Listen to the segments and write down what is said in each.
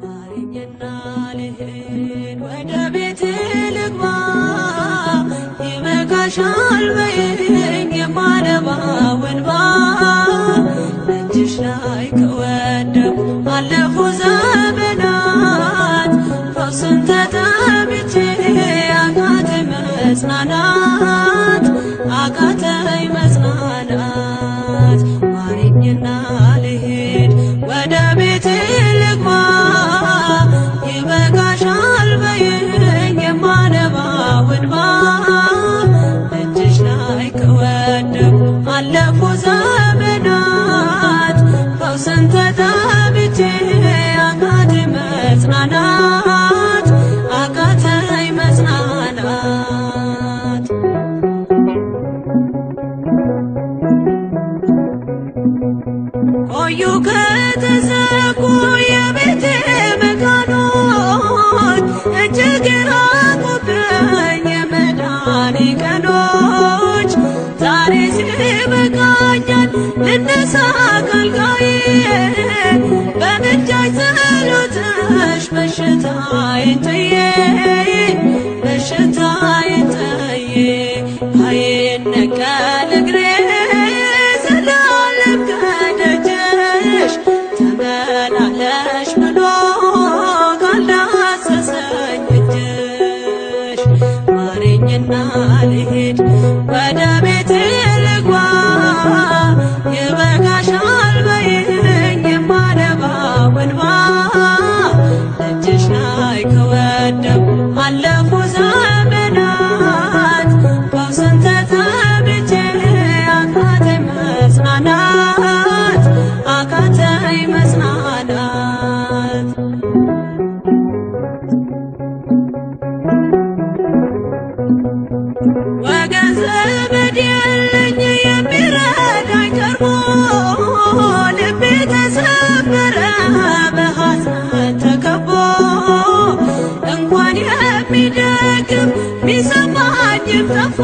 ማረኝና ልሂድ ወደ ቤት ልግባ ይበቃሻል በይኝ የማነባው እንባ እጅሽ ላይ ከወደቁ አለፉ ዘመናት ፈውስን ተጠምቼ አቃተኝ መጽናናት አቃተኝ መጽናናት ማረኝና ልሂድ ወደ ቤት ልግባ ይበቃሻል በይኝ የማነባው እንባ እጅሽ ላይ ከወደቁ አለፉ ዘመናት ፈውስን ተጠምቼ አቃተኝ መጽናናት አቃተኝ መጽናናት ቆዩ ከተዘጉ የቤቴ መቃኖች እጅግ ራቁብኝ የመዳኔ ቀኖች ዛሬ ሲበቃኛል ልነሳ ከአልጋዬ በምልጃሽ ጸሎትሽ በሽታዬን ጥዬ በሽታዬን ጥዬ አይነቀል እግሬ ዘላለም ከደጅሽ ተመላለሽ ብሎ ካልዳሰሰኝ እጅሽ ማረኝና ልሂድ ወደ ቤቴ ልግባ ይበቃሻል በይኝ የማነባው እንባ እጅሽ ላይ ከወደቁ አለፉ ዘመናት ፈውስን ተጠምቼ አቃተኝ መጽናናት አቃተኝ መጽናናት ወገን ዘመድ የለኝ የሚረዳኝ ቀርቦ ልቤ ተሰበረ በሐዘን ተከቦ እንኳን የሚደግፍ ሚሰማኝም ጠፋ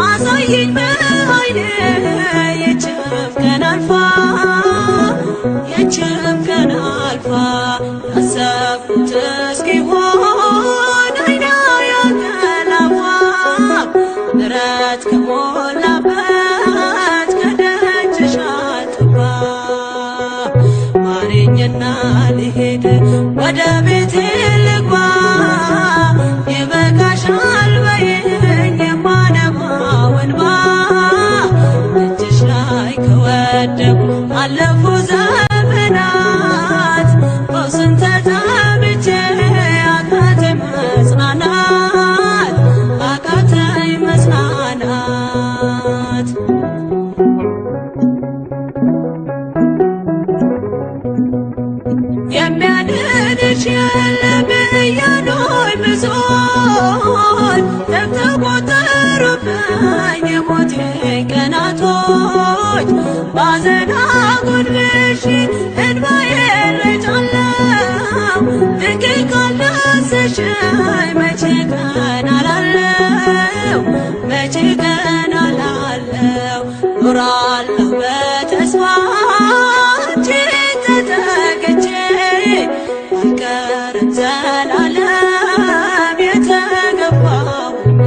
አሳየኝ በዓይኔ ይህችም ቀን አልፋ ይህችም ቀን አልፋ ያሰብኩት እስኪሆን አይኔ ያንቀላፋ ምሕረት ከሞላበት ከደጅሽ አልጠፋ ማረኝና ልሂድ ወደ ቤቴ ልግባ ይበቃሻል በይኝ የማነባው እንባ እጅሽ ላይ ከወደቁ አለፉ ዘመናት ፈውስን ተጠምቼ አቃተኝ መጽናናት አቃተኝ መጽናናት የሚያድንሽ የለም እያሉኝ ብዙዎች ተቆጠሩብኝ የሞቴ ቀናቶች ባዘን አጎንብሼ እንባዬን ረጫለሁ ድንግል ካልዳሰሽኝ መቼ ቀን አላለሁ መቼ ቀን አላለሁ ኖራለሁ በተስፋ አንቺን ተጠግቼ አልቀርም ዘላለም የተገባሁኝ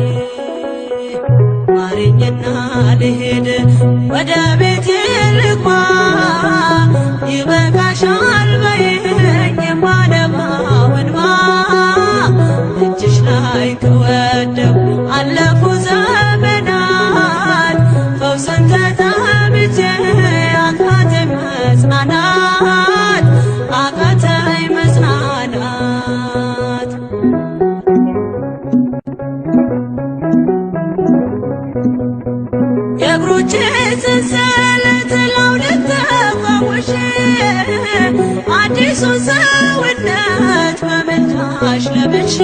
ማረኝና ልሂድ ወደ ቤቴ ልግባ ይበቃሻል በይኝ የማነባው እንባ እጅሽ ላይ ከወደቁ አለፉ ዘመናት ፈውስን ተጠምቼ አቃተኝ መጽናናት አቃተኝ መጽናናት የእግሮቼ ሰንሰለት ላውልቅ ተፈውሼ አዲሱን ሰውነት በምልጃሽ ለብሼ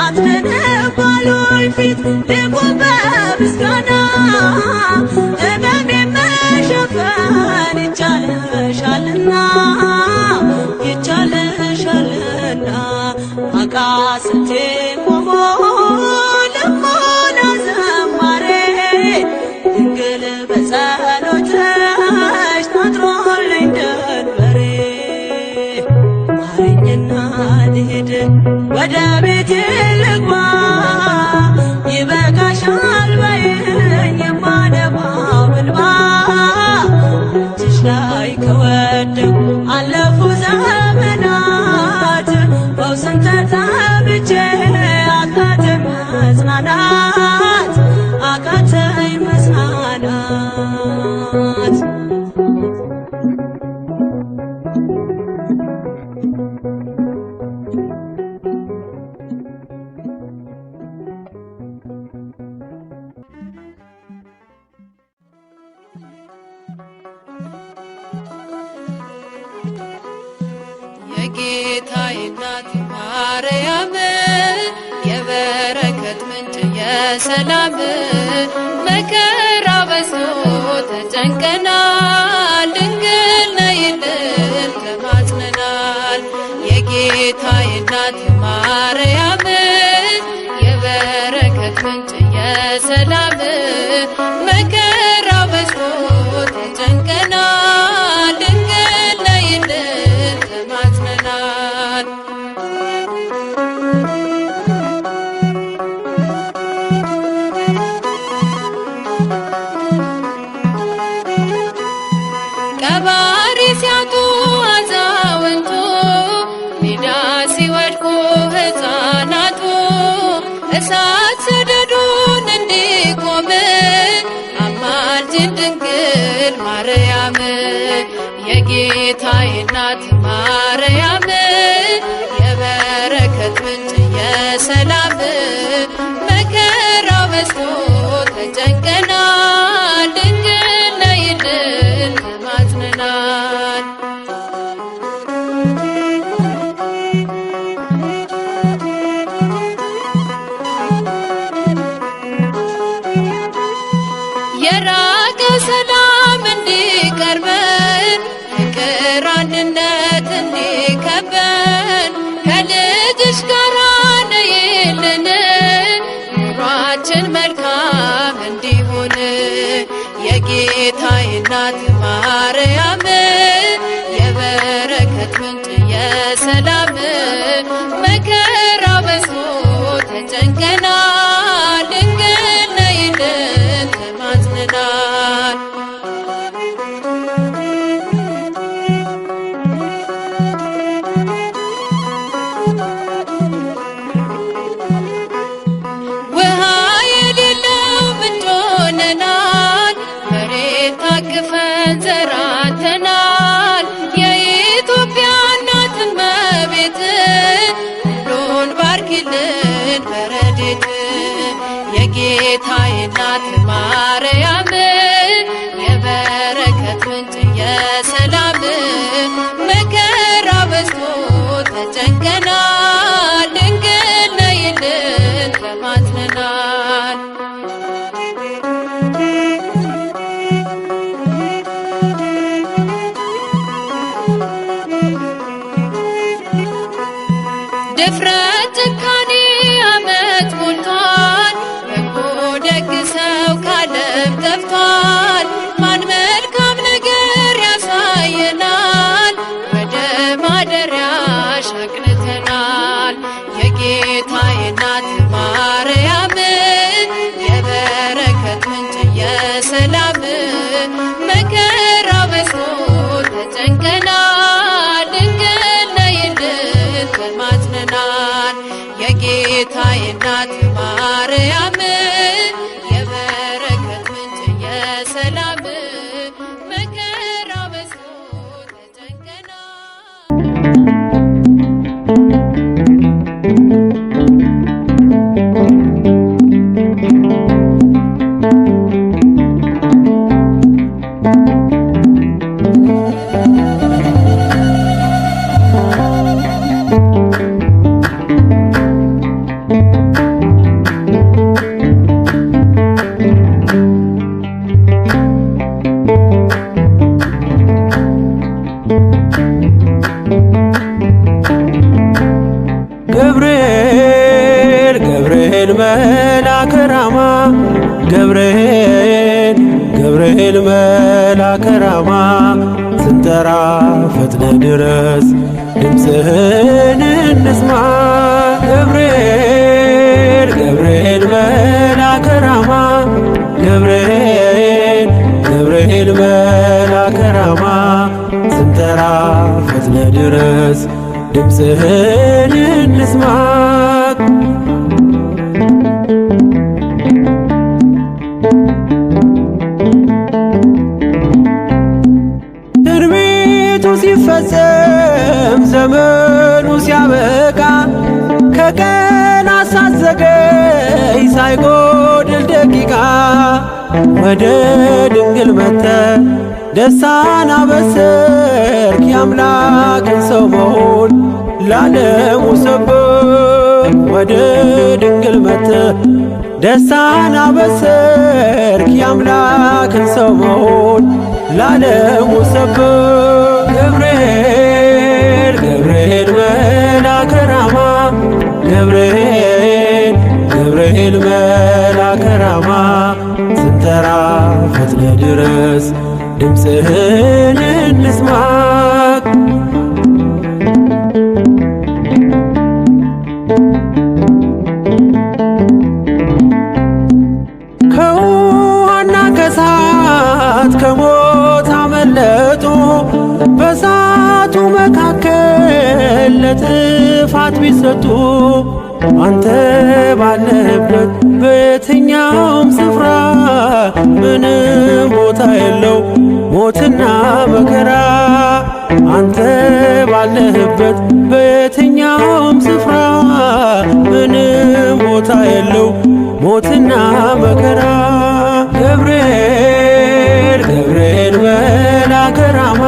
አትነነባሉኝ ፊት ልቁም በምስጋና ሕመሜን መሸፈን ይቻልሻልና ይቻልሻልና አቃስቴ ቆሞ ልሞና ዘማሬ ድንግል በጸሎትሽ የጌታዬ እናት ማርያም የበረከት ምንጭ የሰላም መከራ በዝቶ ተጨንቀናል ድንግል ነይልን ተማጽነናል። የጌታዬ እናት ማርያም የበረከት ምንጭ የሰላም መከራ በዝቶ ተጨንቀናል ድንግል ነይልን ተማጽነናል። ቀባሪ ሲያጡ አዛውንቱ ሜዳ ሲወድቁ ሕፃናቱ እሳት ሰደዱን እንዲቆም አማልጅን ድንግል ማርያም የጌታዬ እናት ማርያም የበረከት ምንጭ የሰላም መከራው በዝቶ ተጨንቀናል ድንግል ነይልን ተማጽነናል። የራቀ ሰላም እንዲቀርበን ፍቅር አንድነት እንዲከበን ከልጅሽ ጋር ነይልን ኑሯችን መልካም እንዲሆን የጌታዬ እናት ማርያም የበረከት ምንጭ የሰላም መከራ በዝቶ ተጨንቀናል ድንግል ነይልን ተማጽነናል። ውሃ የሌለው ምንጭ ሆነናል መሬት ታቅፈን ዘራተናል የኢትዮጵያ እናት እመቤት ሁሉን ባርኪልን በረድኤት የጌታዬ እናት ማርያም የበረከት ምንጭ የሰላም መከራ በዝቶ ተጨንቀናል ድንግል ነይልን ተማጽነናል። ድፍረት ጭካኔ ዓመት ሞልቷል በጎ ደግ ሰው ካለም ጠፍቷል ማን መልካም ነገር ያሳየናል ወደ ማደሪያሽ አቅንተናል። የጌታዬ እናት ማርያም የበረከት ምንጭ የሰላም መከራ በዝቶ ተጨንቀናል ድንግል ነይልን ተማጽነናል። የጌታዬ እናት ማርያም የበረከት ምንጭ የሰላም መከራ በዝቶ ተጨንቀናል። ገብርኤል ገብርኤል መልአከ ራማ ገብርኤል ገብርኤል መልአከ ራማ ስንጠራ ፈጥነ ድረስ ድምፅህን እንስማ። ገብርኤል ገብርኤል መልአከ ራማ ገብርኤል ገብርኤል መልአከ ራማ ስንጠራ ፈጥነ ድረስ ድምፅህን እንስማ። ትንቢቱ ሲፈጸም ዘመኑ ሲያበቃ ከቀናት ሳትዘገይ ሳይጎድል ደቂቃ ወደ ድንግል መጥተህ ደስታን አበሰርክ የአምላክን ሰው መሆን ለዓለሙ ሰበክ ወደ ድንግል መጥተህ ደስታን አበሰርክ የአምላክን ሰው መሆን ለዓለሙ ሰበክ ገብርኤል ገብርኤል መልአከ ራማ ገብርኤል ገብርኤል መልአከ ራማ ስንጠራ ፈጥነ ድረስ ድምፅህን እንስማ ከውሃና ከእሳት ከሞት አመለጡ በእሳቱ መካከል ለጥፋት ቢሰጡ አንተ ባለህበት በየትኛውም ስፍራ ምንም ቦታ የለው ሞትና መከራ አንተ ባለህበት በየትኛውም ስፍራ ምንም ቦታ የለው ሞትና መከራ ገብርኤል ገብርኤል መልአከ ራማ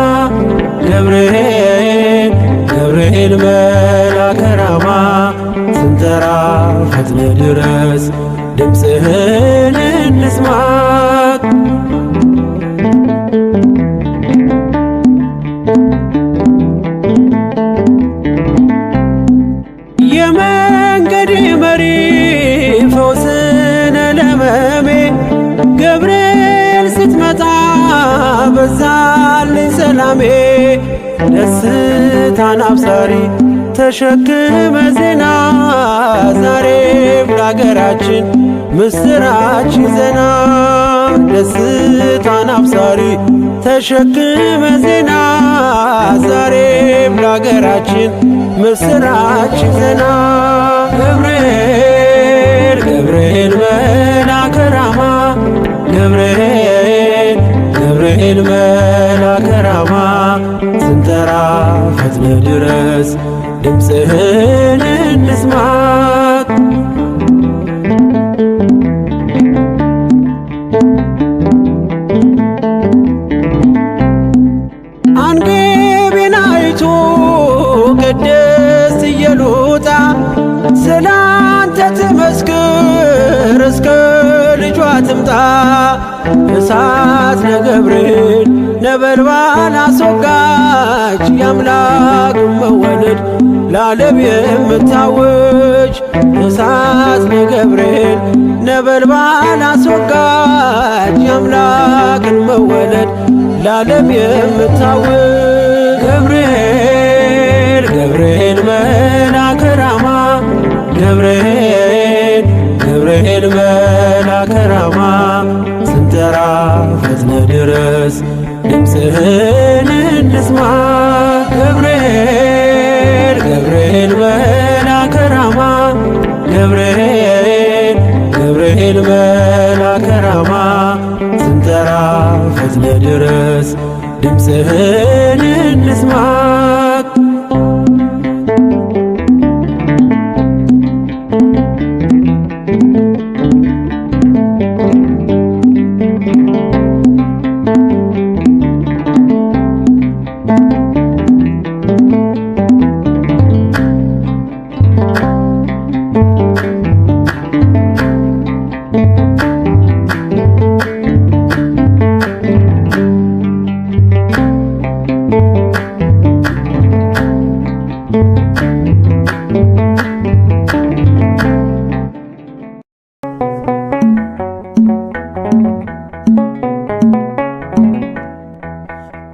ገብርኤል ገብርኤል መልአከ ራማ ስንጠራ ፈጥነ ድረስ ድምፅህን እንስማ የመንገዴ መሪ ፈውስነ ለሕመሜ ገብርኤል ስትመጣ በዛልኝ ሰላሜ ደስታን አብሳሪ ተሸክመ ዜና ዛሬም ለአገራችን ምስራች ይዘና ደስታን አብሳሪ ተሸክመ ዜና ዛሬም ለአገራችን ምስራች ይዘና ገብርኤል ገብርኤል መልአከ ራማ ገብርኤል ገብርኤል መልአከ ራማ ስንጠራ ፈጥነ ድረስ ድምፅህን እንስማ አንገቤን አይቶ ቅድስት ኢየሉጣ ስላንተ ትመስክር እስከ ልጇ ትምጣ እሳት ለገብርኤል ነበልባል አስወጋች የአምላክን መወለድ ለዓለም የምታውጅ እሳት ለገብርኤል ነበልባል አስወጋች የአምላክን መወለድ ለዓለም የምታውጅ ገብርኤል ገብርኤል መልአከ ራማ ገብርኤል ገብርኤል መልአከ ራማ ስንጠራ ፈጥነ ድረስ ድምፅህን እንስማ ገብርኤል ገብርኤል መልአከ ራማ ገብርኤል ገብርኤል መልአከ ራማ ስንጠራ ፈጥነ ድረስ ድምፅህን እንስማ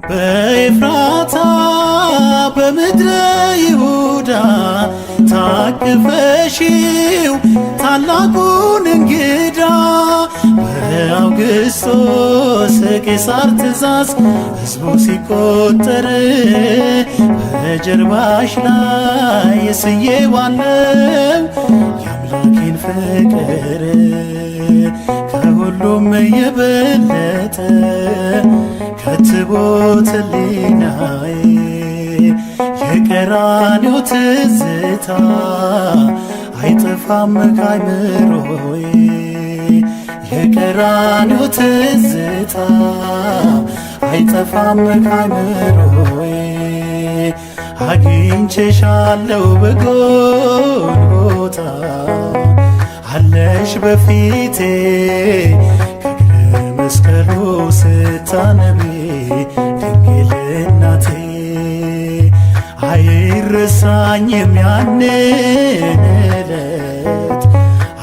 በኤፍራታ በምድረ ይሁዳ ታቅፈሽው ታላቁን እንግዳ በአውግስጦስ ቄሳር ትእዛዝ ሕዝቡ ሲቆጠር በጀርባሽ ላይ የስዬዋለው የአምላኬን ፍቅር ከሁሉም የበለጠ ከትቦት ሕሊናዬ የቀራንዮ ትዝታ አይጠፋም ከአይምሮዬ የቀራንዮ ትዝታ አይጠፋም ካይምሮዬ አግኝቼሻለሁ በጎልጎታ አለሽ በፊቴ ከእግረ መስቀሉ ስታነቢ ድንግል እናቴ አይረሳኝም ያንን ዕለት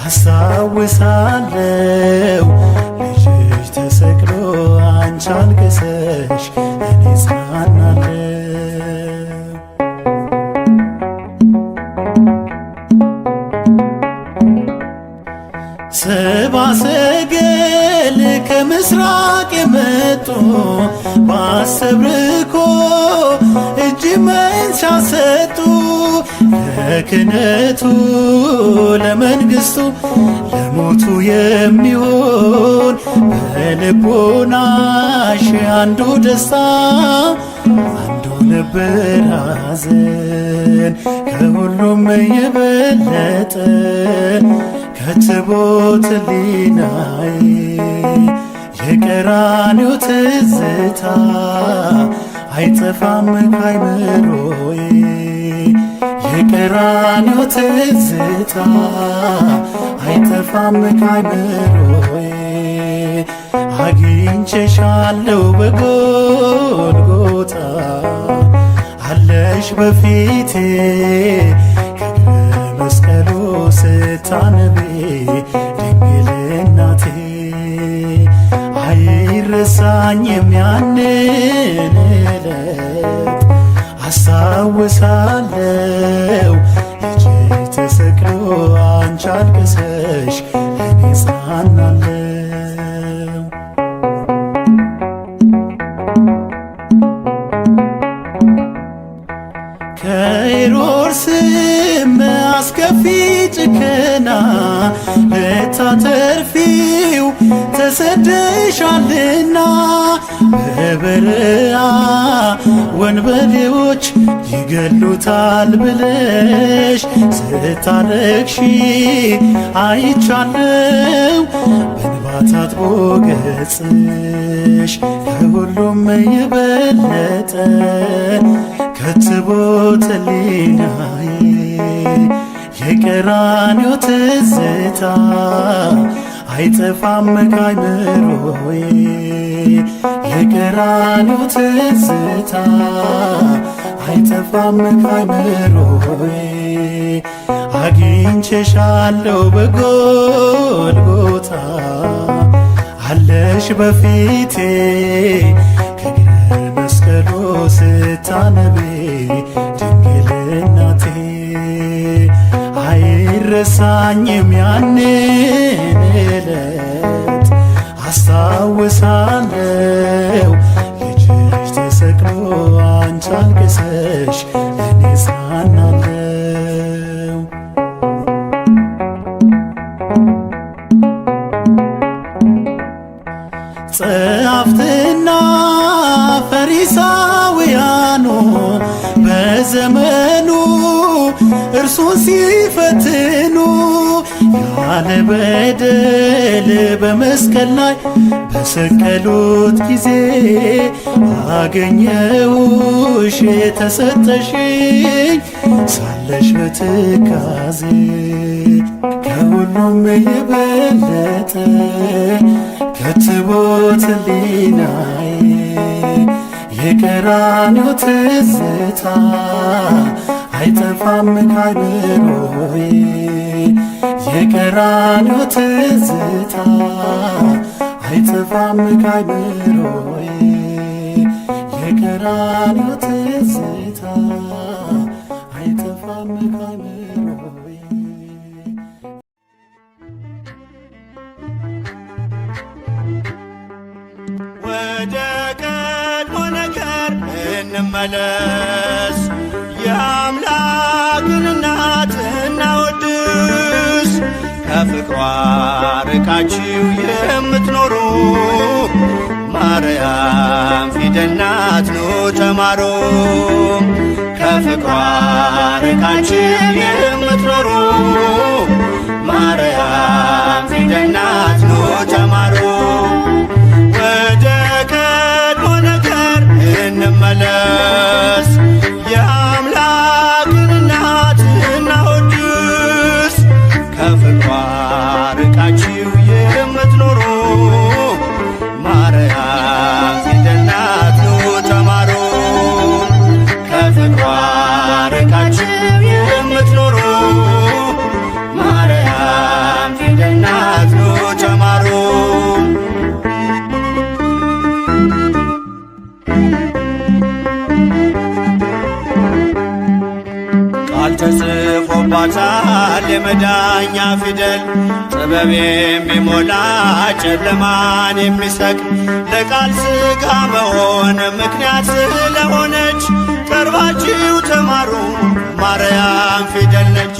አስታውሳለሁ ልጅሽ ተሰቅሎ አንቺ አልቅሰሽ እኔ ጽናናለሁ ሰብአ ሰገል ከምስራቅ የመጡ ባሰብርኮ እጅ መንሻ ሰጡ ለክህነቱ ለመንግሥቱ ለሞቱ የሚሆን በልቦናሽ አንዱ ደስታ አንዱ ነበር ሐዘን ከሁሉም የበለጠ ከትቦት ሕሊናዬ የቀራንዮ ትዝታ አይጠፋም ካይምሮዬ የቀራንዮ ትዝታ አይጠፋም ካይምሮዬ አግኝቼሻለሁ በጎልጎታ አለሽ በፊቴ ከእግረ መስቀሉ ስታነቢ ድንግል እናቴ አይረሳኝም ያንን ዕለት አስታውሳለሁ ልጅሽ ተሰቅሎ አንቺ አልቅሰሽ እኔ ጽናናለሁ ከሄሮድስም አስከፊ ጭከና ልታተርፊው ተሰደሻልና በበረሃ ወንበዴዎች ይገሉታል ብለሽ ስታለቅሺ አይቻለው በእንባ ታጥቦ ገጽሽ ከሁሉም የበለጠ ከትቦት ሕሊናዬ የቀራንዮ ትዝታ አይጠፋም ካይምሮዬ የቀራንዮ ትዝታ አይጠፋም ካይምሮዬ አግኝቼሻለሁ በጎልጎታ አለሽ በፊቴ ከእግረ መስቀሉ ስታነቢ ድንግል እናቴ አይረሳኝም ያንን ዕለት አስታውሳለሁ ልጅሽ ተሰቅሎ አንቺ አልቅሰሽ እኔ ጽናናለሁ ጸሐፍትና ፈሪሳውያኑ በዘመኑ እርሱን ሲፈትኑ ያለ በደል በመስቀል ላይ በሰቀሉት ጊዜ አገኘውሽ ተሰጠሽኝ ሳለሽ በትካዜ ከሁሉም የበለጠ ከትቦት ሕሊናዬ የቀራንዮ ትዝታ አይጠፋም ካይምሮዬ የቀራንዮ ትዝታ አይጠፋም ካይምሮዬ የቀራንዮ ትዝታ አይጠፋም ካይምሮዬ ወደ ቀድሞ ነገር እንመለስ የአምላክን እናት እናወድስ ከፍቅሯ ርቃችሁ የምትኖሩ ማርያም ፊደል ናት ኑ ተማሩ ከፍቅሯ ርቃችሁ የምትኖሩ ማርያም ፊደል ናት ኑ ተማሩ ወደ ቀድሞ ነገር እንመለስ። የአምላክን እናት እናወድስ። ከፍቅሯ ርቃችሁ የምትኖሩ ማርያም ፊደል ናት ኑ ተማሩ። ከፍቅሯ ርቃችሁ የምትኖሩ ማርያም ፊደል ናት ኑ ተማሩ። ቃል ተጽፎባታል የመዳኛ ፊደል ጥበብ የሚሞላ ጨለማን የሚሰቅ ለቃል ሥጋ መሆን ምክንያት ስለሆነች ቀርባችሁ ተማሩ ማርያም ፊደል ነች።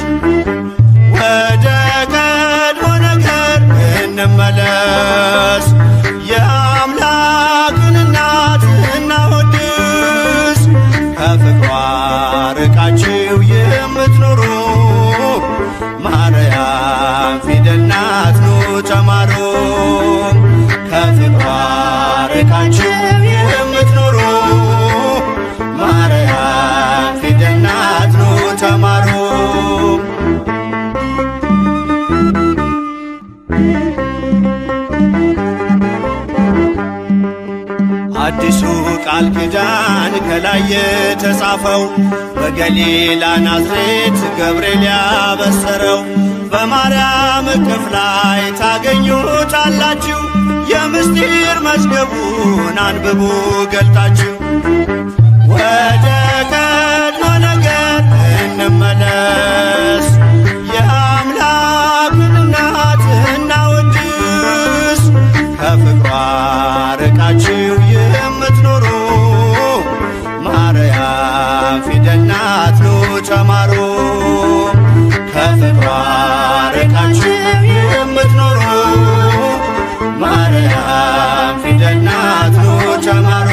ወደ ቀድሞ ነገር እንመለስ። የአምላክን እናት እናወድስ። ከፍቅሯ ርቃችሁ የምትኖሩ ማርያም ፊደል ናት ኑ ተማሩ። ከፍቅሯ ርቃችሁ የምትኖሩ ማርያም ፊደል ናት ኑ ተማሩ። አዲሱ ቃል ኪዳን ከላይ የተጻፈው በገሊላ ናዝሬት ገብርኤል ያበሰረው በማርያም እቅፍ ላይ ታገኙታላችሁ። የምስጢር መዝገቡን አንብቡ ገልጣችሁ። ወደ ቀድሞ ነገር እንመለስ። የአምላክን እናት እናወድስ። ከፍቅሯ ርቃችሁ የምትኖሩ ማርያም ፊደል ናት ኑ ተማሩ። ከፍቅሯ ርቃችሁ የምትኖሩ ማርያም ፊደል ናት ኑ ተማሩ።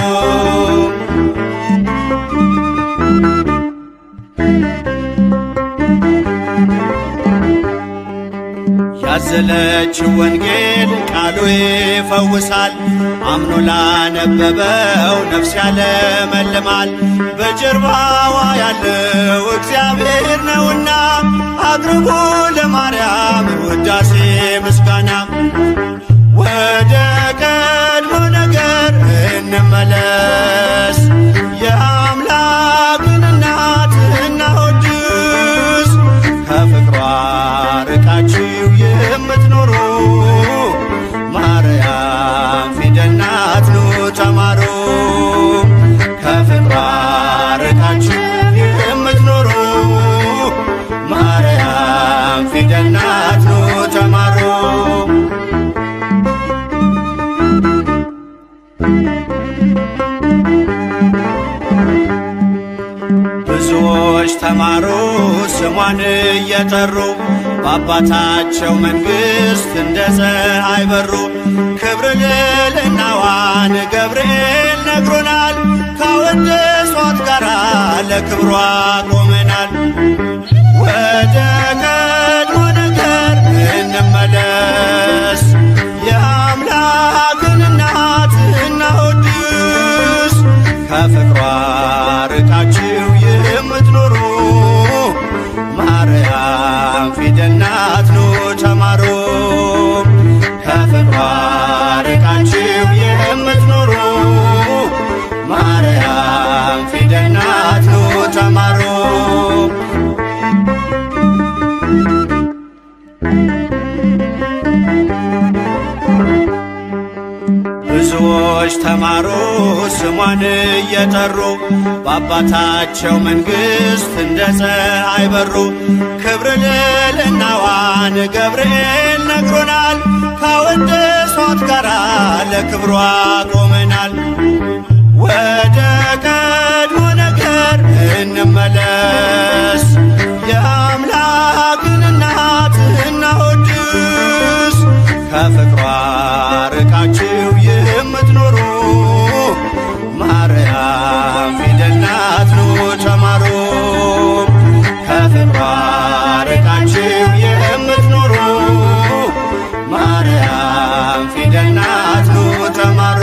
ያዘለችው ወንጌል ቃሉ ይፈውሳል። አምኖ ላነበበው ነፍስ ያለመልማል። በጀርባዋ ያለው እግዚአብሔር ነውና አቅርቡ ለማርያም ውዳሴ ምስጋና። ወደ ቀድሞ ነገር እንመለስ። የአምላክን እናት እናወድስ። ከፍቅሯ ርቃችሁ የምትኖሩ ማርያም ፊደል ናት ኑ ተማሩ። ከፍቅሯ ርቃችሁ የምትኖሩ ማርያም ፊደል ናት ኑ ተማሩ። ብዙዎች ተማሩ ስሟን እየጠሩ በአባታቸው መንግሥት እንደ ፀሐይ በሩ። ክብር ልዕልናዋን ገብርኤል ነግሮናል። ካወደሷት ጋራ ለክብሯ ቆመናል። ወደ ቀድሞ ነገር እንመለስ። የአምላክን እናት እናወድስ። ከፍቅሯ ርቃችሁ የምትኖሩ ማርያም ፊደል ናት ኑ ተማሩ። ከፍቅሯ ርቃችሁ የምትኖሩ ማርያም ፊደል ናት ኑ ተማሩ። ብዙዎች ተማሩ ስሟን እየጠሩ በአባታቸው መንግሥት እንደ ፀሐይ በሩ። ክብር ልዕልናዋን ገብርኤል ነግሮናል። ካወደሷት ጋራ ለክብሯ ቆመናል። ወደ ቀድሞ ነገር እንመለስ። የአምላክን እናት እናወድስ። ከፍቅሯ ርቃችሁ የምትኖሩ ማርያም ፊደል ናት ኑ ተማሩ። ከፍቅሯ ርቃችሁ የምትኖሩ ማርያም ፊደል ናት ኑ ተማሩ።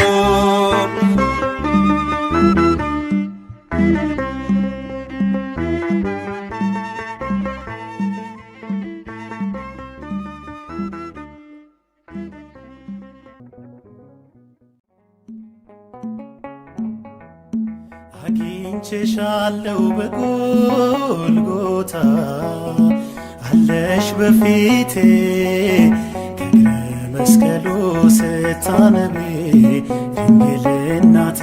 አግኝቼሻለሁ በጎልጎታ አለሽ በፊቴ ከእግረ መስቀሉ ስታነቢ ድንግል እናቴ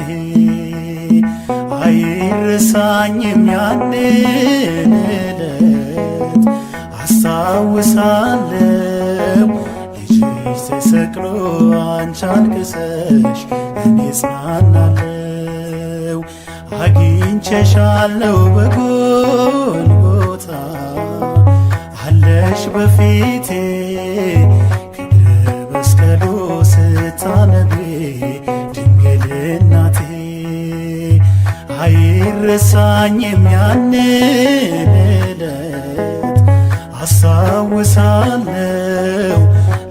አይረሳኝም ያንን ዕለት አስታውሳለሁ ልጅሽ ተሰቅሎ አንቺ አልቅሰሽ እኔ ጽናናለሁ አግኝቼሻለሁ በጎልጎታ አለሽ በፊቴ ከእግረ መስቀሉ ስታነቢ ድንግል እናቴ አይረሳኝም ያንን ዕለት አስታውሳለሁ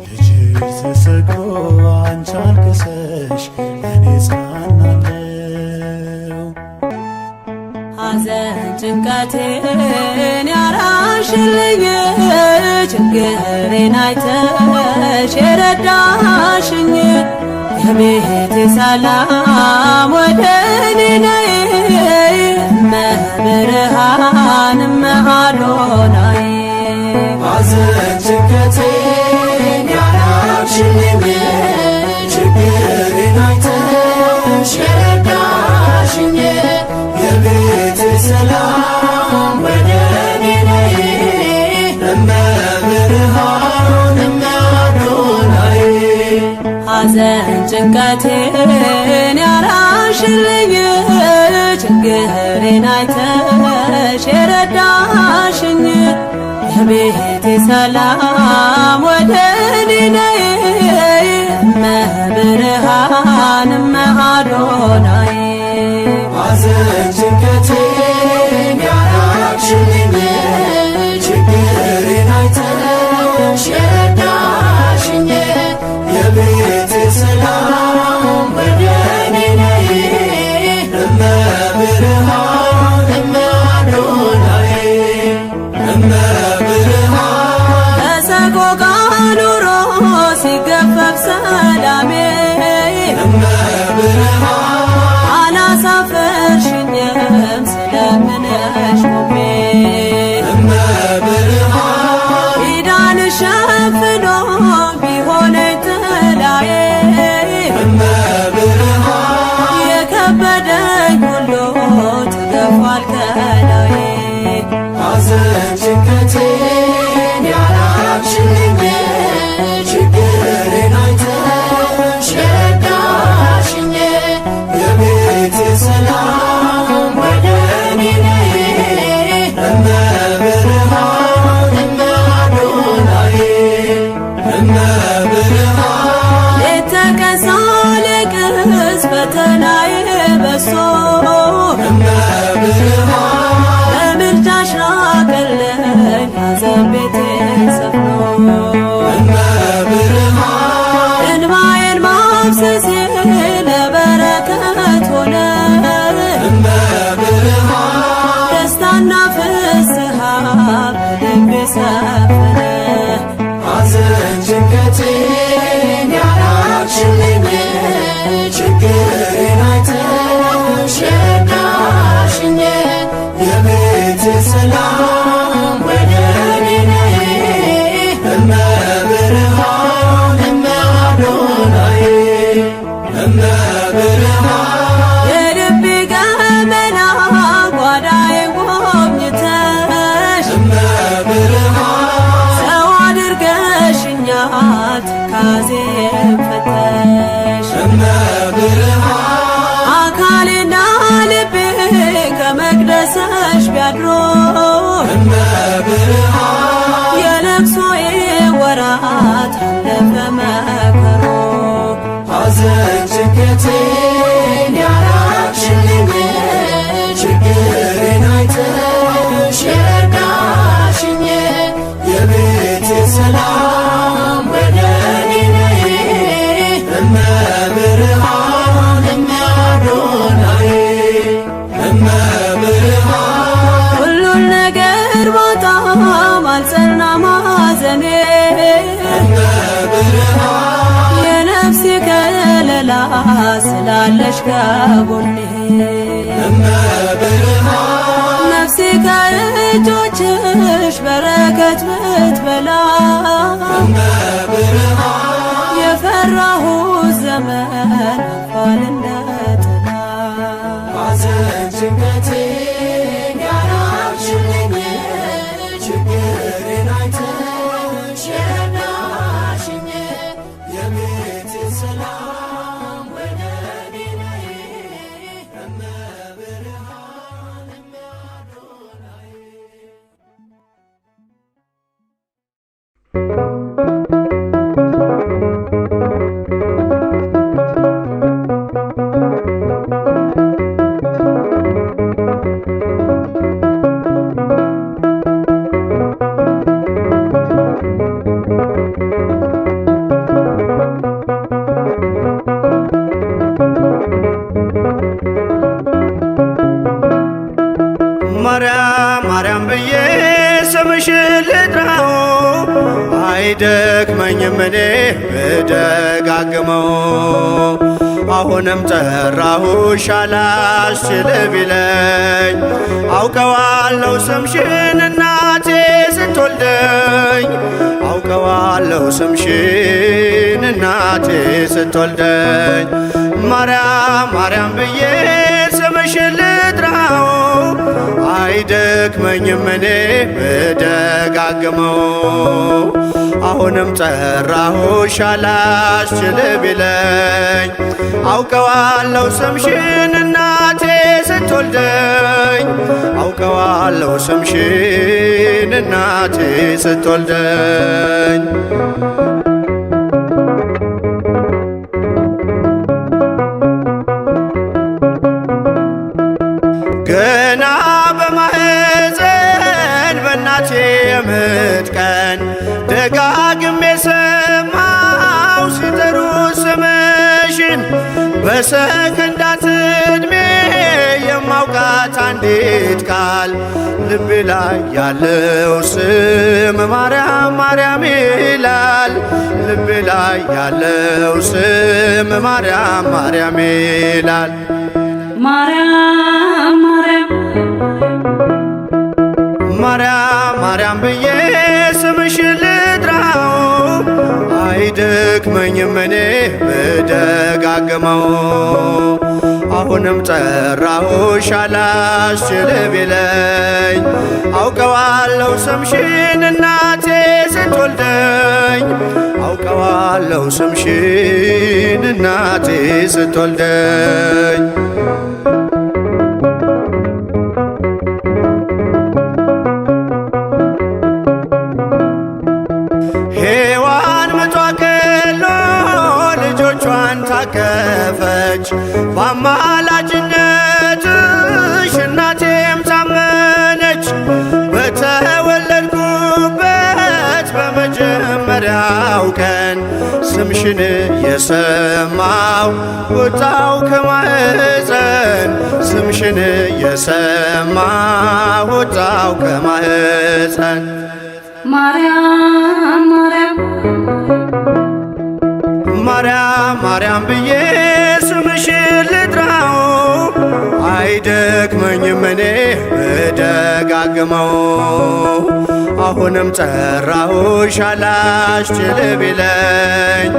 ልጅሽ ተሰቅሎ አንቺ አልቅሰሽ እኔ ጽናናለሁ ሐዘን ጭንቀቴን ያራሽልኝ ችግሬን አይተሽ የረዳሽኝ የቤቴ ሰላም ወደ እኔ ነይ እመብርሃን እመአዶናይ ሐዘን ጭንቀቴን ያራቅሽልኝ ችግሬን አይተሽ የረዳሽኝ የቤቴ ሰላም ወደ እኔ ነይ እመብርሃን እመአዶናይ ሐዘን ጭንቀቴን ያራሽልኝ ችግሬን አይተሽ የረዳሽኝ የቤቴ ሰላም ወደ እኔ ነይ እመብርሃን እመአዶናይ ሐዘን ጭንቀቴን ያራቅሽልኝ ችግሬን አይተሽ የረዳሽኝ የቤቴ ሰላም ወደ እኔ ነይ እመብርሃን እመአዶናይ እመብርሃን በሰቆቃ ኑሮ ሲገፈፍ ሰላሜ እመብርሃን አላሳፈርሽኝም ስለምንሽ ቆሜ እመብርሃን ኪዳንሽ ሸፍኖ ቢሆነኝ ጥላዬ እመብርሃን የከበደኝ ሁሉ ተገፏል ከላዬ ሐዘን ጭንቀቴን ያራቅሽልኝ ችግሬን አይተሽ የረዳሽኝ የቤቴ ሰላም ወደ እኔ ነይ እመብርሃን እመአዶናይ እመብርሃን ሌት ተቀን ሳለቅስ ፈተናዬ በዝቶ እመብርሃን በምልጃሽ ራቀልኝ ሐዘን ቤቴን ሰፍኖ እመብርሃን እንባዬን ማፍሰሴ ለበረከት ሆነ እመብርሃን ደስታና ፍስሃ በልቤ ሰፈነ ሐዘን ጭንቀቴን ያራቅሽልኝ ችግሬን አይተሽ የረዳሽኝ የቤቴ ሰላም ወደ እኔ ነይ እመብርሃን እመአዶናይ እመብርሃን የልቤ ገመና ጓዳዬን ጎብኝተሽ እመብርሃን ሰው አድርገሽኛል ትካዜን ፈተሽ እመብርሃን አካሌና ልቤ ከመቅደስሽ ቢያድሮ እመብርሃን የለቅሶዬ ወራት አለፈ መከሮ ሐዘን ጭንቀቴን ያራቅሽልኝ ችግሬን አይተሽ የረዳሽኝ የቤቴ ሰላም ወደ እኔ ነይ እመብርሃን እመአዶናይ እመብርሃን ሁሉን ነገር ባጣም አልጸናም ሐዘኔ የነፍሴ ከለላ ስላለሽ ከጎኔ ነፍሴ ከእጆችሽ በረከት ምትበላ የፈራሁት ዘመን አልፏል እንደ ጥላ ሐዘን ጭንቀቴን ያራቅሽልኝ ችግሬን አይተሽ የረዳሽኝ የቤቴ ሰላም ወደ እኔ ነይ እመብርሃን እመአዶናይ ማርያም ማርያም ብዬ ስምሽን ልጥራው አይደክመኝም እኔ ብደጋግመው አሁንም ጠራሁሽ አላስችል ቢለኝ አውቀዋለሁ ስምሽን እናቴ ስትወልደኝ አውቀዋለሁ ስምሽን እናቴ ስትወልደኝ ማርያም ማርያም ብዬ ስምሽን ልጥራው አይደክመኝም እኔ ብደጋግመው አሁንም ጠራሁሽ አላስችል ቢለኝ አውቀዋለሁ ስምሽን እናቴ ስትወልደኝ አውቀዋለሁ ስምሽን እናቴ ስትወልደኝ ገና በማህፀን በእናቴ የምጥ ቀን ደጋግሜ ሰማው ሲጠሩ ስምሽን በሰከንዳት ዕድሜ የማውቃት አንዲት ቃል ልቤ ላይ ያለው ስም ማርያም ማርያም ይላል ልቤ ላይ ያለው ስም ማርያም ማርያም ይላል ማርያም ማርያም ማርያም ማርያም ብዬ ስምሽን ልጥራው አይደክመኝም እኔ ብደጋግመው አሁንም ጠራሁሽ አላስችል ቢለኝ አውቀዋለሁ ስምሽን እናቴ ስትወልደኝ አውቀዋለሁ ስምሽን እናቴ ስትወልደኝ ሔዋን ምጧ ቀሎ ልጆቿን ታቀፈች በአማላጅነትሽ እናቴም ታመነች በተወለድኩበት በመጀመሪያው ቀን ስምሽን የሰማው ወጣው ከማህፀን ስምሽን የሰማው ወጣው ከማህፀን ማርያም ማርያም ማርያም ማርያም ብዬ ስምሽን ልጥራው አይደክመኝም እኔ ብደጋግመው አሁንም ጠራሁሽ አላስችል ቢለኝ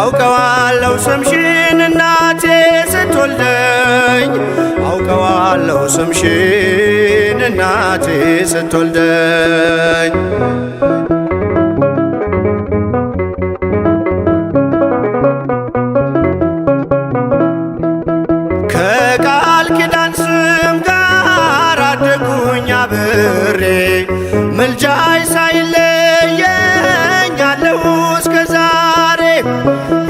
አውቀዋለሁ ስምሽን እናቴ ስትወልደኝ አውቀዋለሁ ስምሽን እናቴ ስትወልደኝ ከቃል ኪዳን ስም ጋር አደጉኝ አብሬ ምልጃይ ሳይለየኝ አለሁ እስከ ዛሬ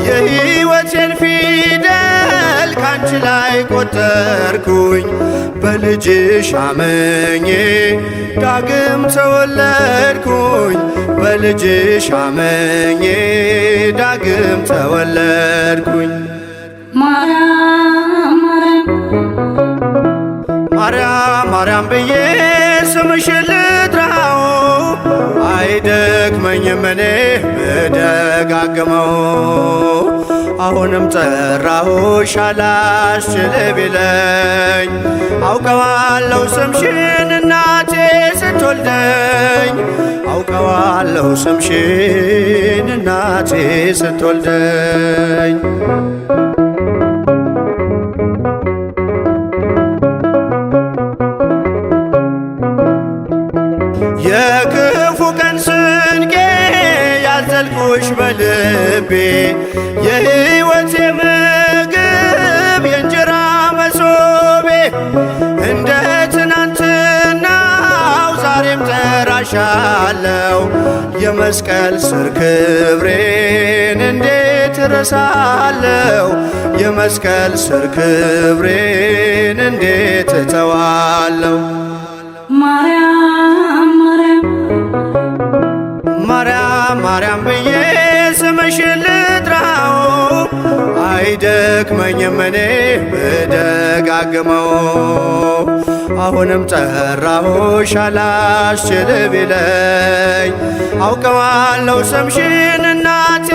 የሕይወቴን ፊደል ካንቺ ላይ ቆጠርኩኝ በልጅሽ አመኜ ዳግም ተወለድኩኝ በልጅሽ አመኜ ዳግም ተወለድኩኝ ማርያም ማርያም ማርያም ብዬ ስምሽን ልጥራው አይደክመኝም እኔ ብደጋግመው አሁንም ጠራሁሽ አላስችል ቢለኝ አውቀዋለሁ ስምሽን እናቴ ስትወልደኝ አውቀዋለሁ ስምሽን እናቴ ስትወልደኝ የክፉ ቀን ስንቄ ያዘልኩሽ በልቤ የሕይወቴ ምግብ የእንጀራ መሶቤ እንደ ትናንትናው ዛሬም ጠራሻለው የመስቀል ስር ክብሬን እንዴት እረሳለው የመስቀል ስር ክብሬን እንዴት እተዋለው ማርያም ማርያም ማርያም ብዬ ስምሽን ልጥራው አይደክመኝም እኔ ብደጋግመው አሁንም ጠራሁሽ አላስችል ቢለኝ አውቀዋለሁ ስምሽን እናቴ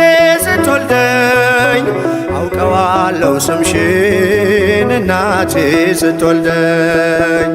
ስትወልደኝ አውቀዋለሁ ስምሽን እናቴ ስትወልደኝ